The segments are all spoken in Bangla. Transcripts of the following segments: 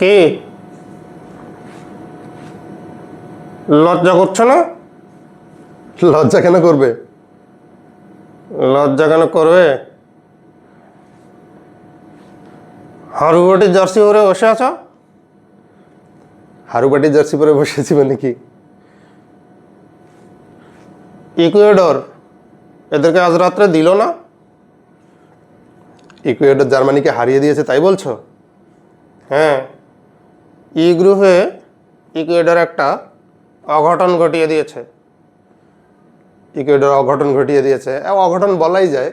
কি লজ্জা করছো না? লজ্জা কেন করবে? লজ্জা কেন করবে? হারুবাটি জার্সি পরে বসে আছো। হারুবাটি জার্সি পরে বসেছি মানে কি? ইকুয়েডর এদেরকে আজ রাত্রে দিল না? ইকুয়েডর জার্মানিকে হারিয়ে দিয়েছে তাই বলছো? হ্যাঁ, ই গ্রুপে ইকুয়েডর একটা অঘটন ঘটিয়ে দিয়েছে। ইকুয়েডর অঘটন ঘটিয়ে দিয়েছে, অঘটন বলাই যায়।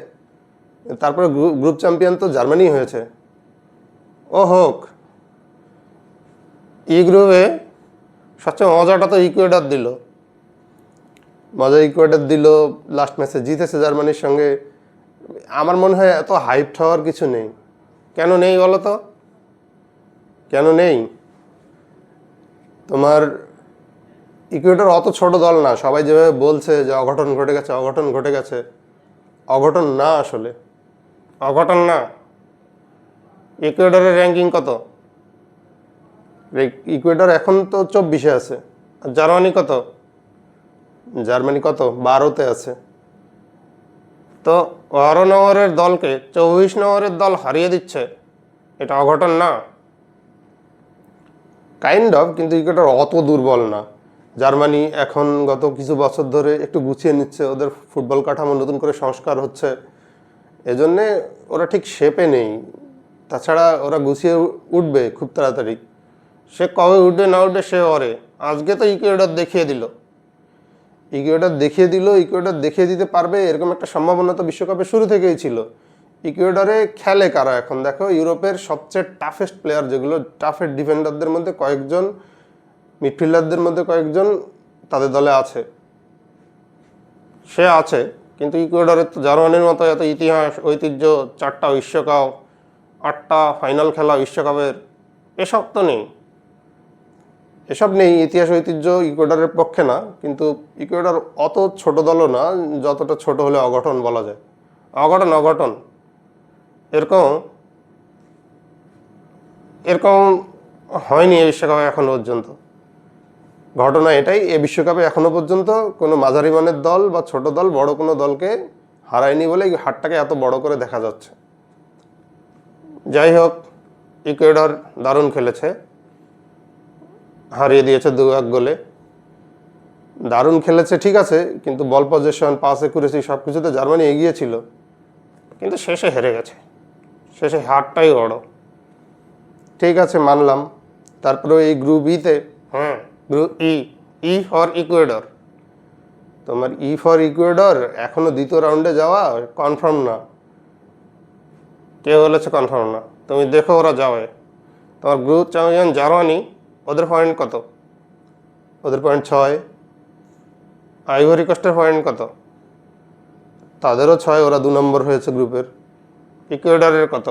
তারপরে গ্রুপ চ্যাম্পিয়ন তো জার্মানি হয়েছে। ও হোক, ই গ্রুপে সবচেয়ে মজাটা তো ইকুয়েডর দিল। মজা ইকুয়েডর দিল, লাস্ট ম্যাচে জিতেছে জার্মানির সঙ্গে। আমার মনে হয় এত হাইপ হওয়ার কিছু নেই। কেন নেই বলো তো? কেন নেই? তোমার ইকুয়েডর অত ছোট দল না, সবাই যেভাবে বলছে যে অঘটন ঘটে গেছে, অঘটন ঘটে গেছে। অঘটন না আসলে। অঘটন না? ইকুয়েডরের র্যাঙ্কিং কত? ইকুয়েডর এখন তো 24-এ আছে। আর জার্মানি কত? জার্মানি কত? 12-তে আছে। তো 12 নম্বরের দলকে 24 নম্বরের দল হারিয়ে দিচ্ছে, এটা অঘটন না? কাইন্ড অফ, কিন্তু ইকুয়েডর অত দুর্বল না। জার্মানি এখন গত কিছু বছর ধরে একটু গুছিয়ে নিচ্ছে, ওদের ফুটবল কাঠামো নতুন করে সংস্কার হচ্ছে, এজন্যে ওরা ঠিক শেপে নেই। তাছাড়া ওরা গুছিয়ে উঠবে খুব তাড়াতাড়ি। সে কবে উঠবে না উঠবে সে ওরে, আজকে তো ইকুয়েডর দেখিয়ে দিল। ইকুয়েডর দেখিয়ে দিতে পারবে এরকম একটা সম্ভাবনা তো বিশ্বকাপের শুরু থেকেই ছিল। ইকুয়েডরে খেলে কারা এখন দেখো? ইউরোপের সবচেয়ে টাফেস্ট প্লেয়ার, যেগুলো টাফেস্ট ডিফেন্ডারদের মধ্যে কয়েকজন, মিডফিল্ডারদের মধ্যে কয়েকজন তাদের দলে আছে। সে আছে, কিন্তু ইকুয়েডরের তো জার্মানির মতো এত ইতিহাস ঐতিহ্য, 4টা বিশ্বকাপ, 8টা ফাইনাল খেলা বিশ্বকাপের, এসব তো নেই। এসব নেই, ইতিহাস ঐতিহ্য ইকুয়েডরের পক্ষে না। কিন্তু ইকুয়েডর অত ছোট দলও না, যতটা ছোট হলে অঘটন বলা যায়। অঘটন অঘটন এরকম এরকম হয়নি এই বিশ্বকাপে এখনো পর্যন্ত। ঘটনা এটাই, এ বিশ্বকাপে এখনো পর্যন্ত কোনো মাঝারি মানের দল বা ছোট দল বড় কোনো দলকে হারায়নি বলে এই হারটাকে এত বড় করে দেখা যাচ্ছে। যাই হোক, ইকুয়েডর দারুণ খেলেছে, হারিয়ে দিয়েছে 2-1 গোলে। দারুণ খেলেছে ঠিক আছে, কিন্তু বল পজেশন, পাস একুরেসি সব কিছুতে জার্মানি এগিয়ে ছিল। কিন্তু শেষে হেরে গেছে, শেষে হারটাই বড়। ঠিক আছে, মানলাম। তারপরে এই গ্রুপ ইতে, হ্যাঁ, গ্রুপ ই ফর ইকুয়েডর। তোমার ই ফর ইকুয়েডর এখনো দ্বিতীয় রাউন্ডে যাওয়া কনফার্ম না। কে বলেছে কনফার্ম না? তুমি দেখো ওরা যাবে। তোমার গ্রুপ চ্যাম্পিয়ন জার্মানি, ওদের পয়েন্ট কত? ওদের পয়েন্ট 6। আইভরি কোস্টের পয়েন্ট কত? তাদেরও 6, ওরা 2 নম্বর হয়েছে গ্রুপের। ইকুয়েডরের কত?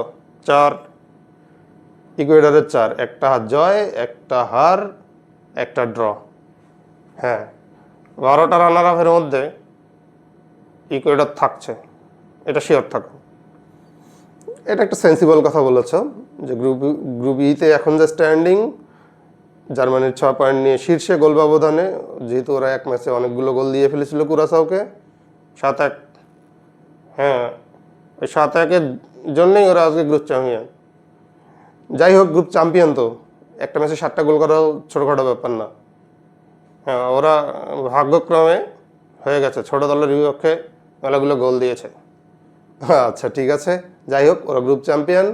4। ইকুয়েডরের 4, একটা জয়, একটা হার, একটা ড্র। হ্যাঁ, 12টা রানার আপের মধ্যে ইকুয়েডর থাকছে, এটা শিওর থাকো। এটা একটা সেন্সিবল কথা বলেছ, যে গ্রুপ ইতে এখন যে স্ট্যান্ডিং, জার্মানির 6 পয়েন্ট নিয়ে শীর্ষে গোল ব্যবধানে, যেহেতু ওরা এক ম্যাচে অনেকগুলো গোল দিয়ে ফেলেছিল কুরাসাওকে। 7-1। হ্যাঁ, ওই 7-1-এর জন্যই ওরা আজকে গ্রুপ চ্যাম্পিয়ন। যাই হোক, গ্রুপ চ্যাম্পিয়ন তো একটা ম্যাচে 7টা গোল করাও ছোটোখাটো ব্যাপার না। হ্যাঁ, ওরা ভাগ্যক্রমে হয়ে গেছে, ছোট দলের বিপক্ষে মেলাগুলো গোল দিয়েছে। আচ্ছা ঠিক আছে, যাই হোক, ওরা group champion.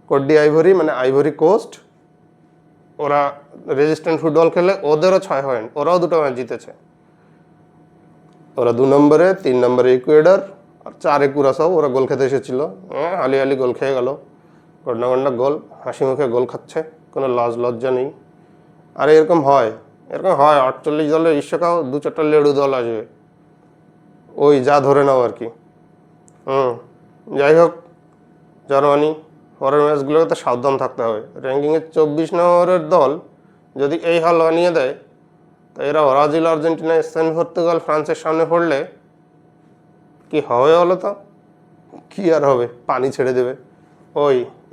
Cote d'Ivoire মানে আইভরি কোস্ট, ওরা রেজিস্ট্যান্ট ফুটবল খেলে, ওদেরও 6 পয়েন্ট, ওরাও 2টা ম্যাচ জিতেছে। ওরা 2 নম্বরে, 3 নম্বরে ইকুয়েডর, আর 4-এ কুরাসাও। ওরা গোল খেতে এসেছিল, হালি হালি গোল খেয়ে গেল, ঘন্টা ঘন্টা গোল, হাসি মুখে গোল খাচ্ছে, কোনো লজ্জা নেই। আর এরকম হয় 48 দলের বিশ্বকাপ, 2-4টা লেডু দল আসবে, ওই যা ধরে নাও আর কি। যাই হোক, জার্মানি পরের ম্যাচগুলোতে সাবধান থাকতে হবে। র্যাঙ্কিংয়ে 24 নম্বরের দল যদি এই হাল বানিয়ে দেয়, তো এরা ব্রাজিল, আর্জেন্টিনা, স্পেন, পর্তুগাল, ফ্রান্সের সামনে পড়লে কি হবে বলো তো? কি আর হবে, পানি ছেড়ে দেবে।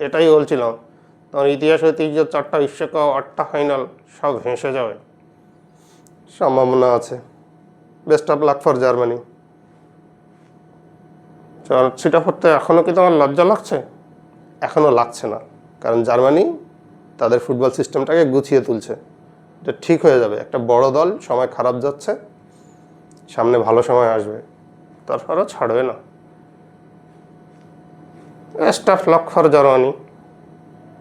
এটাই বলছিলাম, তোমার ইতিহাস ঐতিহ্য 4টা বিশ্বকাপ 8টা ফাইনাল সব ভেসে যাবে। সম্ভাবনা আছে। Best of luck for Germany. সেটা করতে এখনও কি তোমার লজ্জা লাগছে? এখনও লাগছে না, কারণ জার্মানি তাদের ফুটবল সিস্টেমটাকে গুছিয়ে তুলছে। এটা ঠিক হয়ে যাবে। একটা বড় দল, সময় খারাপ যাচ্ছে, সামনে ভালো সময় আসবে। তারপরও ছাড়বে না। Best of luck for Germany.